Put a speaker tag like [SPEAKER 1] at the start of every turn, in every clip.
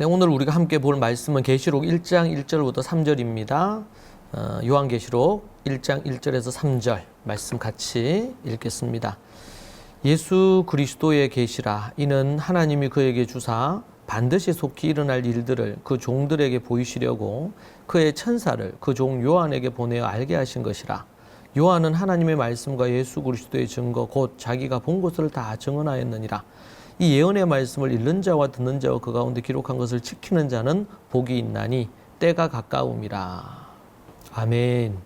[SPEAKER 1] 네, 오늘 우리가 함께 볼 말씀은 계시록 1장 1절부터 3절입니다. 요한계시록 1장 1절에서 3절 말씀 같이 읽겠습니다. 예수 그리스도의 계시라. 이는 하나님이 그에게 주사 반드시 속히 일어날 일들을 그 종들에게 보이시려고 그의 천사를 그 종 요한에게 보내어 알게 하신 것이라. 요한은 하나님의 말씀과 예수 그리스도의 증거 곧 자기가 본 것을 다 증언하였느니라. 이 예언의 말씀을 읽는 자와 듣는 자와 그 가운데 기록한 것을 지키는 자는 복이 있나니 때가 가까움이라. 아멘.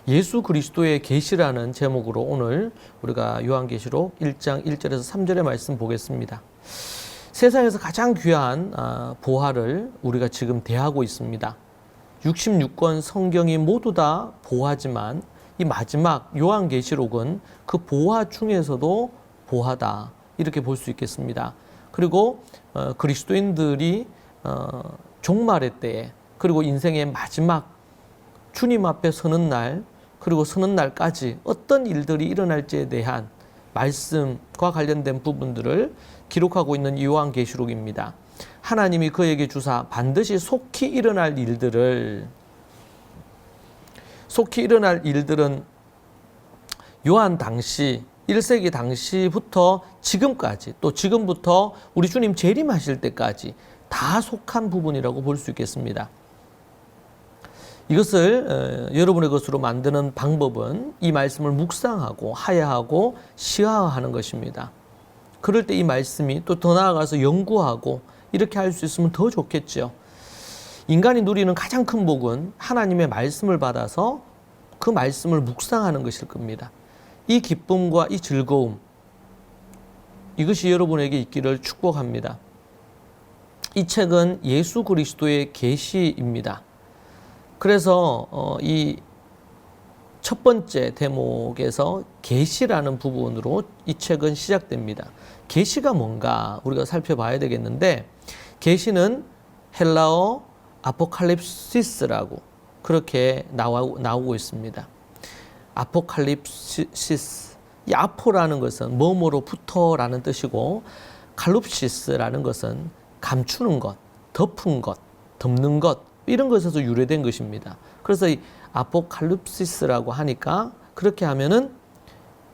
[SPEAKER 1] 예수 그리스도의 계시라는 제목으로 오늘 우리가 요한계시록 1장 1절에서 3절의 말씀 보겠습니다. 세상에서 가장 귀한 보화를 우리가 지금 대하고 있습니다. 66권 성경이 모두 다 보화지만 이 마지막 요한계시록은 그 보화 중에서도 보화다. 이렇게 볼 수 있겠습니다. 그리고 그리스도인들이 종말의 때에 그리고 인생의 마지막 주님 앞에 서는 날 그리고 서는 날까지 어떤 일들이 일어날지에 대한 말씀과 관련된 부분들을 기록하고 있는 요한계시록입니다. 하나님이 그에게 주사 반드시 속히 일어날 일들을 속히 일어날 일들은 요한 당시 1세기 당시부터 지금까지 또 지금부터 우리 주님 재림하실 때까지 다 속한 부분이라고 볼 수 있겠습니다. 이것을 여러분의 것으로 만드는 방법은 이 말씀을 묵상하고 하야하고 시화하는 것입니다. 그럴 때 이 말씀이 또 더 나아가서 연구하고 이렇게 할 수 있으면 더 좋겠죠. 인간이 누리는 가장 큰 복은 하나님의 말씀을 받아서 그 말씀을 묵상하는 것일 겁니다. 이 기쁨과 이 즐거움, 이것이 여러분에게 있기를 축복합니다. 이 책은 예수 그리스도의 계시입니다. 그래서 이 첫 번째 대목에서 계시라는 부분으로 이 책은 시작됩니다. 계시가 뭔가 우리가 살펴봐야 되겠는데, 계시는 헬라어 아포칼립시스라고 그렇게 나오고 있습니다. 아포칼립시스, 이 아포라는 것은 뭐뭐로부터라는 뜻이고, 칼룹시스라는 것은 감추는 것, 덮은 것, 덮는 것, 이런 것에서 유래된 것입니다. 그래서 이 아포칼립시스라고 하니까 그렇게 하면은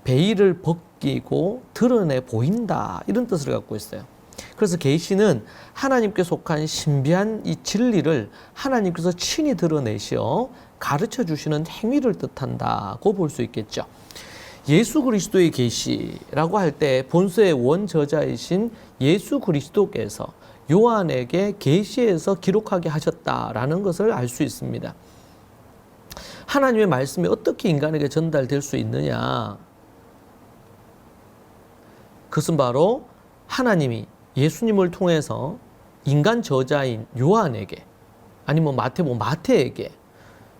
[SPEAKER 1] 베일을 벗기고 드러내 보인다, 이런 뜻을 갖고 있어요. 그래서 계시는 하나님께 속한 신비한 이 진리를 하나님께서 친히 드러내시어 가르쳐 주시는 행위를 뜻한다고 볼 수 있겠죠. 예수 그리스도의 계시라고 할 때 본서의 원저자이신 예수 그리스도께서 요한에게 계시해서 기록하게 하셨다라는 것을 알 수 있습니다. 하나님의 말씀이 어떻게 인간에게 전달될 수 있느냐? 그것은 바로 하나님이 예수님을 통해서 인간 저자인 요한에게, 아니면 마태에게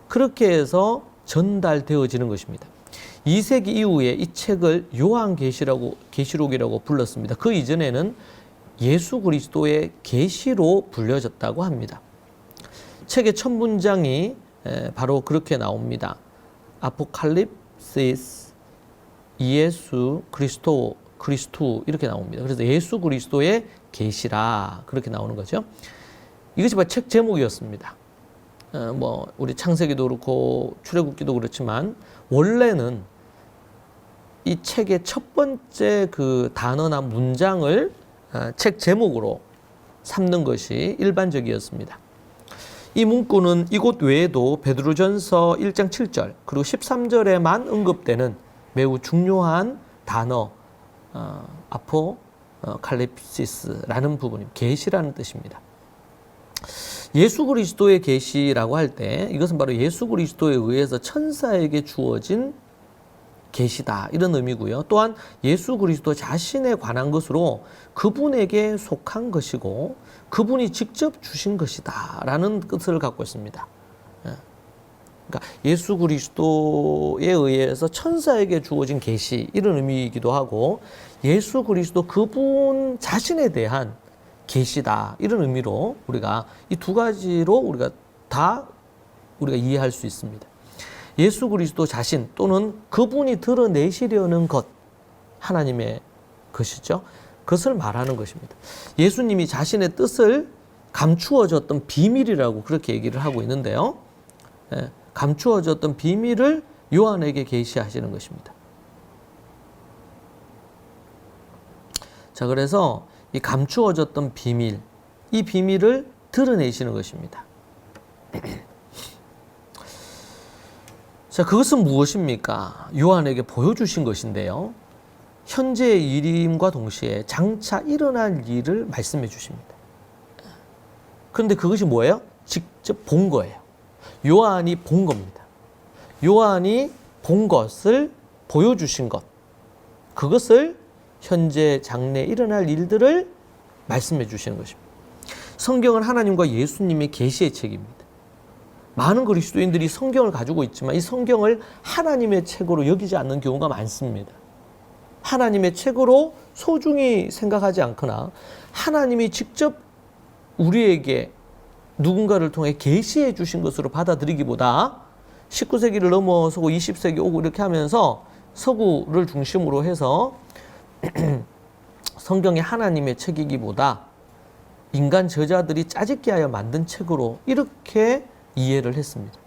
[SPEAKER 1] 그렇게 해서 전달되어지는 것입니다. 2세기 이후에 이 책을 계시록이라고 불렀습니다. 그 이전에는 예수 그리스도의 계시로 불려졌다고 합니다. 책의 첫 문장이 바로 그렇게 나옵니다. 아포칼립시스 예수 그리스도 이렇게 나옵니다. 그래서 예수 그리스도의 계시라 그렇게 나오는 거죠. 이것이 바로 책 제목이었습니다. 우리 창세기도 그렇고 출애굽기도 그렇지만 원래는 이 책의 첫 번째 그 단어나 문장을 책 제목으로 삼는 것이 일반적이었습니다. 이 문구는 이곳 외에도 베드로전서 1장 7절 그리고 13절에만 언급되는 매우 중요한 단어 아포칼립시스라는 부분입니다. 계시라는 뜻입니다. 예수 그리스도의 계시라고 할 때 이것은 바로 예수 그리스도에 의해서 천사에게 주어진 계시다, 이런 의미고요. 또한 예수 그리스도 자신에 관한 것으로 그분에게 속한 것이고 그분이 직접 주신 것이다 라는 뜻을 갖고 있습니다. 그러니까 예수 그리스도에 의해서 천사에게 주어진 계시, 이런 의미이기도 하고 예수 그리스도 그분 자신에 대한 계시다, 이런 의미로 우리가 이 두 가지로 우리가 이해할 수 있습니다. 예수 그리스도 자신 또는 그분이 드러내시려는 것, 하나님의 것이죠. 그것을 말하는 것입니다. 예수님이 자신의 뜻을 감추어졌던 비밀이라고 그렇게 얘기를 하고 있는데요. 감추어졌던 비밀을 요한에게 계시하시는 것입니다. 자, 그래서 이 감추어졌던 비밀, 이 비밀을 드러내시는 것입니다. 자, 그것은 무엇입니까? 요한에게 보여주신 것인데요. 현재의 일임과 동시에 장차 일어날 일을 말씀해 주십니다. 그런데 그것이 뭐예요? 직접 본 거예요. 요한이 본 겁니다. 요한이 본 것을 보여주신 것, 그것을 현재 장래에 일어날 일들을 말씀해 주시는 것입니다. 성경은 하나님과 예수님의 계시의 책입니다. 많은 그리스도인들이 성경을 가지고 있지만 이 성경을 하나님의 책으로 여기지 않는 경우가 많습니다. 하나님의 책으로 소중히 생각하지 않거나 하나님이 직접 우리에게 누군가를 통해 계시해 주신 것으로 받아들이기보다 19세기를 넘어서고 20세기 오고 이렇게 하면서 서구를 중심으로 해서 성경이 하나님의 책이기보다 인간 저자들이 짜집게 하여 만든 책으로 이렇게 이해를 했습니다.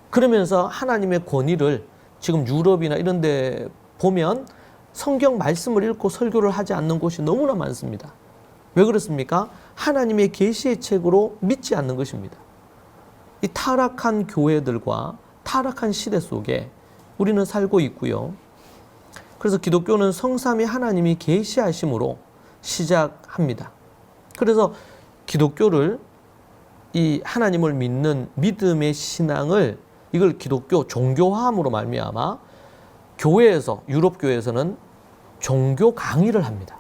[SPEAKER 1] 그러면서 하나님의 권위를 지금 유럽이나 이런 데 보면 성경 말씀을 읽고 설교를 하지 않는 곳이 너무나 많습니다. 왜 그렇습니까? 하나님의 계시의 책으로 믿지 않는 것입니다. 이 타락한 교회들과 타락한 시대 속에 우리는 살고 있고요. 그래서 기독교는 성삼위 하나님이 계시하심으로 시작합니다. 그래서 기독교를 이 하나님을 믿는 믿음의 신앙을 이걸 기독교 종교화함으로 말미암아 교회에서 유럽 교회에서는 종교 강의를 합니다.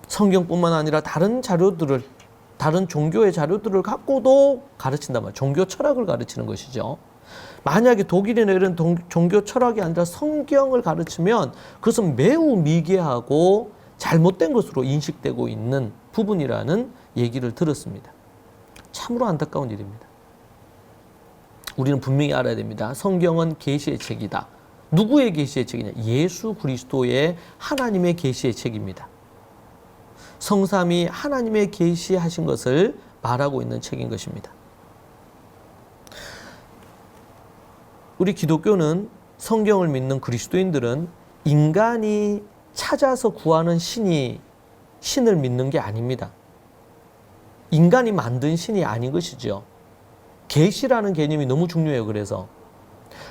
[SPEAKER 1] 성경뿐만 아니라 다른 자료들을 다른 종교의 자료들을 갖고도 가르친단 말이에요. 종교 철학을 가르치는 것이죠. 만약에 독일이나 이런 종교 철학이 아니라 성경을 가르치면 그것은 매우 미개하고 잘못된 것으로 인식되고 있는 부분이라는 얘기를 들었습니다. 참으로 안타까운 일입니다. 우리는 분명히 알아야 됩니다. 성경은 계시의 책이다. 누구의 계시의 책이냐? 예수 그리스도의 하나님의 계시의 책입니다. 성삼위 하나님의 계시하신 것을 말하고 있는 책인 것입니다. 우리 기독교는 성경을 믿는 그리스도인들은 인간이 찾아서 구하는 신을 믿는 게 아닙니다. 인간이 만든 신이 아닌 것이죠. 계시라는 개념이 너무 중요해요. 그래서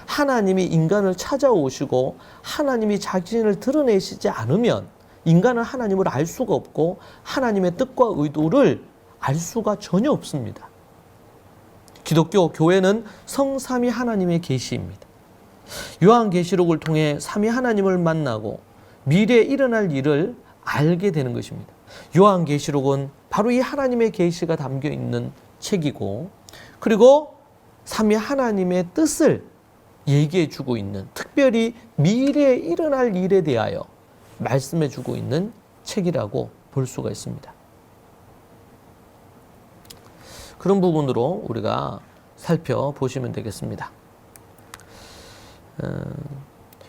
[SPEAKER 1] 하나님이 인간을 찾아오시고 하나님이 자신을 드러내시지 않으면 인간은 하나님을 알 수가 없고 하나님의 뜻과 의도를 알 수가 전혀 없습니다. 기독교 교회는 성삼위 하나님의 계시입니다. 요한계시록을 통해 삼위 하나님을 만나고 미래에 일어날 일을 알게 되는 것입니다. 요한계시록은 바로 이 하나님의 계시가 담겨 있는 책이고, 그리고 삼위 하나님의 뜻을 얘기해 주고 있는, 특별히 미래에 일어날 일에 대하여 말씀해 주고 있는 책이라고 볼 수가 있습니다. 그런 부분으로 우리가 살펴보시면 되겠습니다.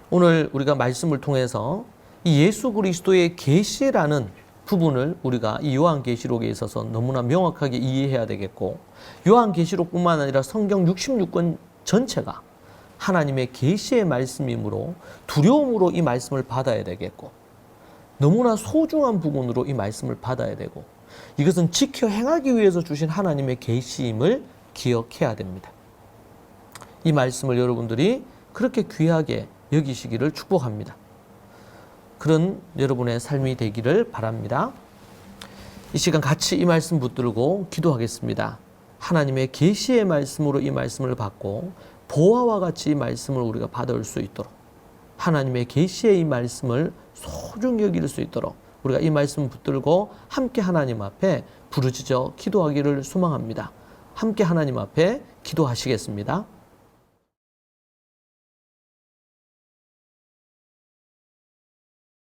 [SPEAKER 1] 오늘 우리가 말씀을 통해서 이 예수 그리스도의 계시라는 부분을 우리가 이 요한계시록에 있어서 너무나 명확하게 이해해야 되겠고, 요한계시록뿐만 아니라 성경 66권 전체가 하나님의 계시의 말씀이므로 두려움으로 이 말씀을 받아야 되겠고, 너무나 소중한 부분으로 이 말씀을 받아야 되고, 이것은 지켜 행하기 위해서 주신 하나님의 계시임을 기억해야 됩니다. 이 말씀을 여러분들이 그렇게 귀하게 여기시기를 축복합니다. 그런 여러분의 삶이 되기를 바랍니다. 이 시간 같이 이 말씀 붙들고 기도하겠습니다. 하나님의 계시의 말씀으로 이 말씀을 받고 보화와 같이 이 말씀을 우리가 받을 수 있도록, 하나님의 계시의 이 말씀을 소중히 여길 수 있도록 우리가 이 말씀 붙들고 함께 하나님 앞에 부르짖어 기도하기를 소망합니다. 함께 하나님 앞에 기도하시겠습니다.